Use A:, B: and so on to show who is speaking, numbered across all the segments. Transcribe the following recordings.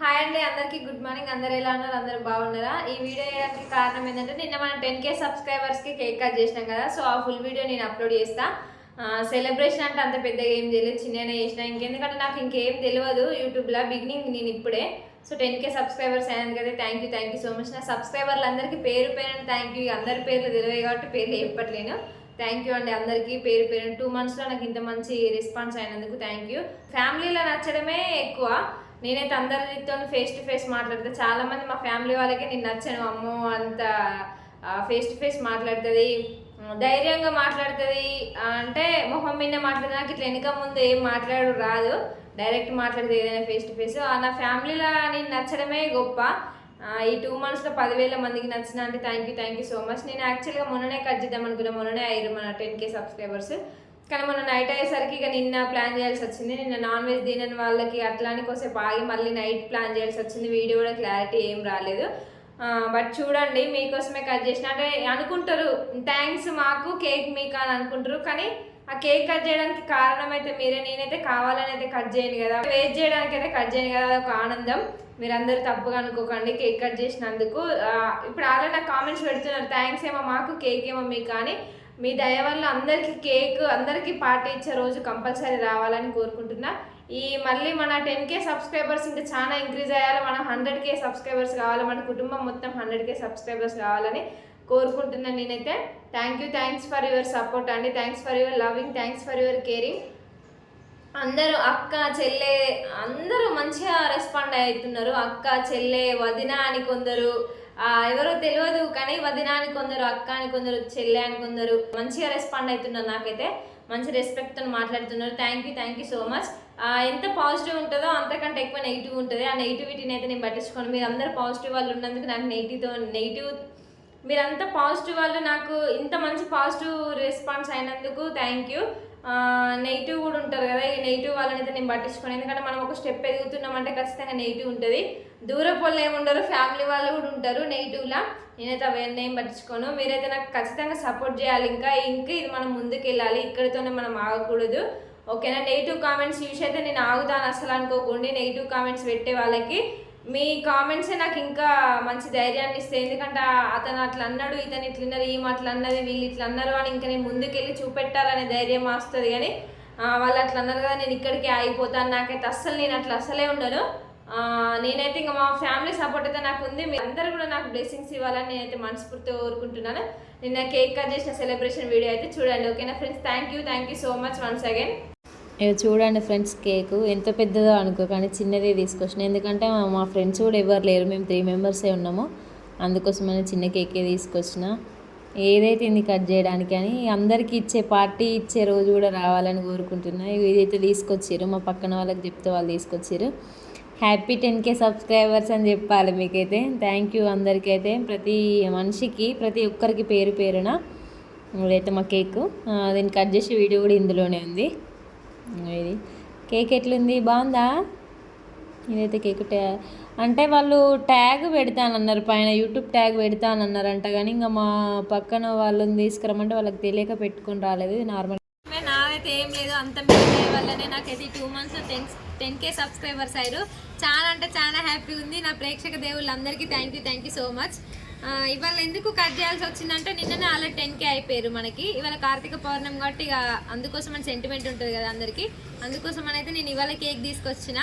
A: Hi అండి, అందరికీ good morning. అందరు ఎలా ఉన్నారు? అందరు బాగున్నారా? ఈ వీడియో చేయడానికి కారణం ఏంటంటే నిన్న మనం 10K సబ్స్క్రైబర్స్కి కేక్ కట్ చేసినాం కదా. సో ఆ ఫుల్ వీడియో నేను అప్లోడ్ చేస్తా. సెలబ్రేషన్ అంటే అంత పెద్దగా ఏం తెలియదు, చిన్ననే చేసిన. ఇంకెందుకంటే నాకు ఇంకేం తెలియదు యూట్యూబ్లో, బిగినింగ్ నేను ఇప్పుడే. సో 10K సబ్స్క్రైబర్స్ అయినందుకు కదా థ్యాంక్ యూ సో మచ్. నా సబ్స్క్రైబర్లు అందరికీ పేరు పేరు థ్యాంక్ యూ. అందరి పేర్లు తెలియదు కాబట్టి పేర్లు చెప్పట్లేను. థ్యాంక్ యూ అండి అందరికీ పేరు పేరు. 2 monthsలో నాకు ఇంత మంచి రెస్పాన్స్ అయినందుకు థ్యాంక్ యూ. ఫ్యామిలీలో నచ్చడమే ఎక్కువ. నేనైతే అందరితో ఫేస్ టు ఫేస్ మాట్లాడితే చాలామంది మా ఫ్యామిలీ వాళ్ళకి నేను నచ్చాను. అమ్మో అంత ఫేస్ టు ఫేస్ మాట్లాడుతుంది, ధైర్యంగా మాట్లాడుతుంది, అంటే మొహం మీద మాట్లాడుతుంది. నాకు ఇట్లా వెనక ముందు ఏం మాట్లాడు రాదు, డైరెక్ట్ మాట్లాడితే ఏదైనా ఫేస్ టు ఫేస్. నా ఫ్యామిలీలో నేను నచ్చడమే గొప్ప. ఈ 2 monthsలో 10,000 మందికి నచ్చిన అంటే థ్యాంక్ యూ సో మచ్. నేను యాక్చువల్గా మొన్ననే కట్ చేద్దాం అనుకున్నా, మొన్ననే అయ్యారు మన 10K సబ్స్క్రైబర్స్. కానీ మన నైట్ అయ్యేసరికి ఇక నిన్న ప్లాన్ చేయాల్సి వచ్చింది. నిన్న నాన్ వెజ్ తినని వాళ్ళకి అట్లానే కోసేపు ఆగి మళ్ళీ నైట్ ప్లాన్ చేయాల్సి వచ్చింది. వీడియో కూడా క్లారిటీ ఏం రాలేదు. బట్ చూడండి, మీకోసమే కట్ చేసిన. అంటే అనుకుంటారు థ్యాంక్స్ మాకు, కేక్ మీకు అని అనుకుంటారు, కానీ ఆ కేక్ కట్ చేయడానికి కారణం అయితే మీరే. నేనైతే కావాలని అయితే కట్ చేయను కదా, వేస్ట్ చేయడానికి అయితే కట్ చేయను కదా, అదొక ఆనందం. మీరందరూ తప్పుగా అనుకోకండి కేక్ కట్ చేసినందుకు. ఇప్పుడు ఆల్రెడీ నాకు కామెంట్స్ పెడుతున్నారు, థ్యాంక్స్ ఏమో మాకు, కేక్ ఏమో మీకు. కానీ మీ దయ వల్ల అందరికీ కేక్, అందరికీ పార్టీ ఇచ్చే రోజు కంపల్సరీ రావాలని కోరుకుంటున్నా. మళ్ళీ మన 10K సబ్స్క్రైబర్స్ ఇంకా చాలా ఇంక్రీజ్ అయ్యాలి, మన 100K సబ్స్క్రైబర్స్ కావాలి, మన కుటుంబం మొత్తం 100K సబ్స్క్రైబర్స్ కావాలని కోరుకుంటున్నాను నేనైతే. థ్యాంక్స్ ఫర్ యువర్ సపోర్ట్ అండి, thanks for your loving, thanks for your caring. అందరూ అక్క చెల్లె అందరూ మంచిగా రెస్పాండ్ అవుతున్నారు. అక్క చెల్లె వదిన అని కొందరు, ఎవరో తెలియదు కానీ వదిన అని కొందరు, అక్క అని కొందరు, చెల్లె అని కొందరు మంచిగా రెస్పాండ్ అవుతున్నారు. నాకైతే మంచి రెస్పెక్ట్తో మాట్లాడుతున్నారు. Thank you so much. ఎంత పాజిటివ్ ఉంటుందో అంతకంటే ఎక్కువ నెగిటివ్ ఉంటుంది. ఆ నెగిటివిటీని అయితే నేను పట్టించుకోను. మీరు అందరు పాజిటివ్ వాళ్ళు ఉన్నందుకు నాకు నెగిటివ్ మీరంతా పాజిటివ్ వాళ్ళు, నాకు ఇంత మంచి పాజిటివ్ రెస్పాన్స్ అయినందుకు థ్యాంక్ యూ. నెగిటివ్ కూడా ఉంటారు కదా, ఈ నెగిటివ్ వాళ్ళని అయితే నేను పట్టించుకోను. ఎందుకంటే మనం ఒక స్టెప్ ఎదుగుతున్నామంటే ఖచ్చితంగా నెగిటివ్ ఉంటుంది. దూరపు వాళ్ళు ఏముండరు, ఫ్యామిలీ వాళ్ళు కూడా ఉంటారు నెగిటివ్లా. నేనైతే అవన్నీ ఏం పట్టించుకోను. మీరైతే నాకు ఖచ్చితంగా సపోర్ట్ చేయాలి. ఇంకా ఇది మనం ముందుకు వెళ్ళాలి, ఇక్కడితోనే మనం ఆగకూడదు. ఓకేనా? నెగిటివ్ కామెంట్స్ చూసి అయితే నేను ఆగుతాను అసలు అనుకోకండి. నెగిటివ్ కామెంట్స్ పెట్టే వాళ్ళకి మీ కామెంట్సే నాకు ఇంకా మంచి ధైర్యాన్ని ఇస్తాయి. ఎందుకంటే అతను అట్లా అన్నాడు, ఇతను ఇట్లన్నారు, ఈమె అట్లా అన్నది, వీళ్ళు ఇట్లా అన్నారు అని ఇంకా నేను ముందుకెళ్ళి చూపెట్టాలనే ధైర్యం వస్తుంది. కానీ వాళ్ళు అట్లా అన్నారు కదా, నేను ఇక్కడికి ఆగిపోతాను. నాకైతే నేను అసలే ఉండను. నేనైతే ఇంకా మా ఫ్యామిలీ సపోర్ట్ అయితే నాకు ఉంది. మీరు అందరూ కూడా నాకు బ్లెస్సింగ్స్ ఇవ్వాలని నేనైతే మనస్ఫూర్తిగా కోరుకుంటున్నాను. నిన్న కేక్ కట్ చేసిన సెలబ్రేషన్ వీడియో అయితే చూడండి. ఓకేనా friends? Thank you so much once again.
B: ఇవి చూడండి ఫ్రెండ్స్, కేకు ఎంత పెద్దదో అనుకో, కానీ చిన్నదే తీసుకొచ్చిన. ఎందుకంటే మా ఫ్రెండ్స్ కూడా ఎవరు లేరు, మేము 3 మెంబర్సే ఉన్నాము. అందుకోసమని చిన్న కేకే తీసుకొచ్చిన. ఏదైతే ఇది కట్ చేయడానికి అని అందరికీ ఇచ్చే, పార్టీ ఇచ్చే రోజు కూడా రావాలని కోరుకుంటున్నా. ఇదైతే తీసుకొచ్చారు, మా పక్కన వాళ్ళకి చెప్తే వాళ్ళు తీసుకొచ్చారు. హ్యాపీ 10K సబ్స్క్రైబర్స్ అని చెప్పాలి మీకైతే. థ్యాంక్ యూ అందరికైతే, ప్రతి మనిషికి, ప్రతి ఒక్కరికి పేరు పేరున. ఇదైతే మా కేకు, దీన్ని కట్ చేసే వీడియో కూడా ఇందులోనే ఉంది. ఇది కేక్ ఎట్లుంది, బాగుందా? ఇదైతే కేక్ అంటే వాళ్ళు ట్యాగ్ పెడతానన్నారు, పైన యూట్యూబ్ ట్యాగ్ పెడతానన్నారంట. కానీ ఇంకా మా పక్కన వాళ్ళని తీసుకురమ్మంటే వాళ్ళకి తెలియక పెట్టుకొని రాలేదు. నార్మల్
A: నాదైతే ఏం లేదు, అంత మీడియా వల్లనే నాకైతే 2 months 10K సబ్స్క్రైబర్స్ అయ్యారు. చాలా అంటే చాలా హ్యాపీగా ఉంది. నా ప్రేక్షక దేవుళ్ళందరికీ థ్యాంక్ యూ సో మచ్. ఇవాళ ఎందుకు కట్ చేయాల్సి వచ్చిందంటే నిన్ననే ఆల్రెడీ 10K అయిపోయారు మనకి. ఇవాళ కార్తీక పౌర్ణమి కాబట్టి ఇక అందుకోసం అని సెంటిమెంట్ ఉంటుంది కదా అందరికీ. అందుకోసం అని అయితే నేను ఇవాళ కేక్ తీసుకొచ్చిన.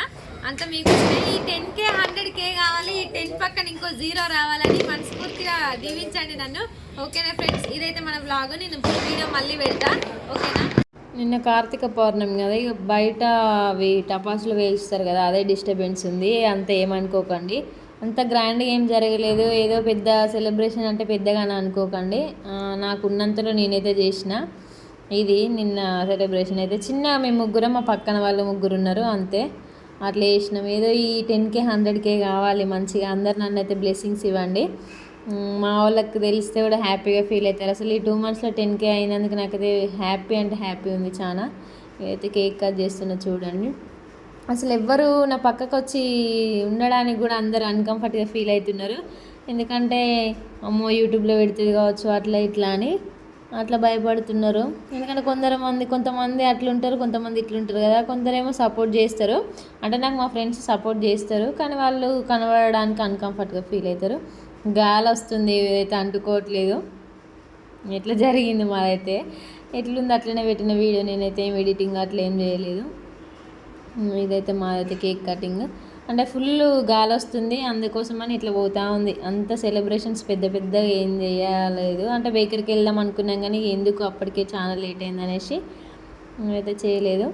A: అంత మీకు ఈ 10K 100K కావాలి, ఈ 10 పక్కన ఇంకో 0 రావాలని మనస్ఫూర్తిగా దీవించండి నన్ను. ఓకేనా ఫ్రెండ్స్? ఇదైతే మన వ్లాగ్. నేను వీడియో మళ్ళీ పెడతా. ఓకేనా?
B: నిన్న కార్తీక పౌర్ణమి కదా, ఇక బయట అవి టపాసులు వేయిస్తారు కదా, అదే డిస్టర్బెన్స్ ఉంది. అంత ఏమనుకోకండి, అంత గ్రాండ్గా ఏం జరగలేదు. ఏదో పెద్ద సెలబ్రేషన్ అంటే పెద్దగానే అనుకోకండి. నాకు ఉన్నంతలో నేనైతే చేసిన. ఇది నిన్న సెలబ్రేషన్ అయితే చిన్న, మేము ముగ్గురం, మా పక్కన వాళ్ళు 3 ఉన్నారు, అంతే. అట్లా చేసినాం. ఏదో ఈ 10K 100K కావాలి మంచిగా. అందరు నన్ను అయితే బ్లెస్సింగ్స్ ఇవ్వండి. మా వాళ్ళకి తెలిస్తే కూడా హ్యాపీగా ఫీల్ అవుతారు. అసలు ఈ 2 monthsలో 10K అయినందుకు నాకైతే హ్యాపీ అంటే హ్యాపీ ఉంది చాలా. అయితే కేక్ కట్ చేస్తున్నా చూడండి. అసలు ఎవ్వరు నా పక్కకు వచ్చి ఉండడానికి కూడా అందరు అన్కంఫర్ట్గా ఫీల్ అవుతున్నారు. ఎందుకంటే అమ్మో యూట్యూబ్లో పెడుతుంది కావచ్చు అట్లా ఇట్లా అని. అట్లా భయపడుతున్నారు. ఎందుకంటే కొంతమంది అట్లుంటారు, కొంతమంది ఇట్లుంటారు కదా. కొందరేమో సపోర్ట్ చేస్తారు, అంటే నాకు మా ఫ్రెండ్స్ సపోర్ట్ చేస్తారు, కానీ వాళ్ళు కనబడడానికి అన్కంఫర్ట్గా ఫీల్ అవుతారు. గాలి వస్తుంది, ఏదైతే అంటుకోవట్లేదు. ఎట్లా జరిగింది మాదైతే, ఎట్లుంది అట్లనే పెట్టిన వీడియో. నేనైతే ఏం ఎడిటింగ్ అట్లా ఏం చేయలేదు. ఇదైతే మాదైతే కేక్ కటింగ్. అంటే ఫుల్ గాలి వస్తుంది, అందుకోసమని ఇట్లా పోతూ ఉంది. అంత సెలబ్రేషన్స్ పెద్ద పెద్దగా ఏం చేయలేదు. అంటే బేకరీకి వెళ్దాం అనుకున్నాం, కానీ ఎందుకు అప్పటికే చాలా లేట్ అయింది అనేసి అయితే చేయలేదు.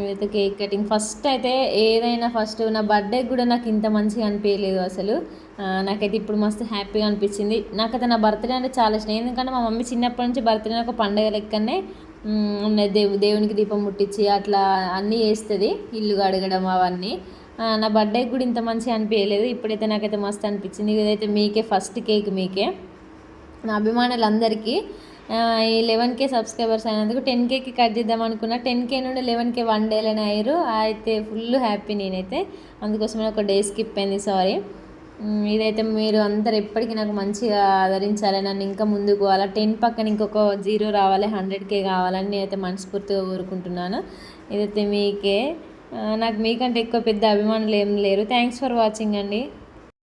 B: అయితే కేక్ కటింగ్ ఫస్ట్ అయితే ఏదైనా ఫస్ట్ నా బర్త్డేకి కూడా నాకు ఇంత మంచిగా అనిపించలేదు అసలు. నాకైతే ఇప్పుడు మస్తు హ్యాపీగా అనిపించింది. నాకైతే నా బర్త్డే అంటే చాలా ఇష్టం, ఎందుకంటే మా మమ్మీ చిన్నప్పటి నుంచి బర్త్డే ఒక పండుగ లెక్కనే దేవునికి దీపం ముట్టించి అట్లా అన్నీ చేస్తుంది, ఇల్లు కడగడం అవన్నీ. నా బర్త్డేకి కూడా ఇంత మంచిగా అనిపించలేదు. ఇప్పుడైతే నాకైతే మస్తు అనిపించింది. ఇదైతే మీకే ఫస్ట్ కేక్, మీకే నా అభిమానులందరికీ. ఈ 11K సబ్స్క్రైబర్స్ అయినందుకు 10Kకి కట్ చేద్దాం అనుకున్నా. 10K నుండి 11K 1 డేలోనే అయ్యారు. అయితే ఫుల్ హ్యాపీ నేనైతే. అందుకోసమే ఒక డే స్కిప్ అయింది, సారీ. ఇదైతే మీరు అందరు ఎప్పటికీ నాకు మంచిగా ఆదరించాలి, నన్ను ఇంకా ముందుకు పోవాలి. 10 పక్కన ఇంకొక 0 రావాలి, 100K కావాలని నేనైతే మనస్ఫూర్తిగా కోరుకుంటున్నాను. ఇదైతే మీకే. నాకు మీకంటే ఎక్కువ పెద్ద అభిమానులు ఏం లేరు. థ్యాంక్స్ ఫర్ వాచింగ్ అండి.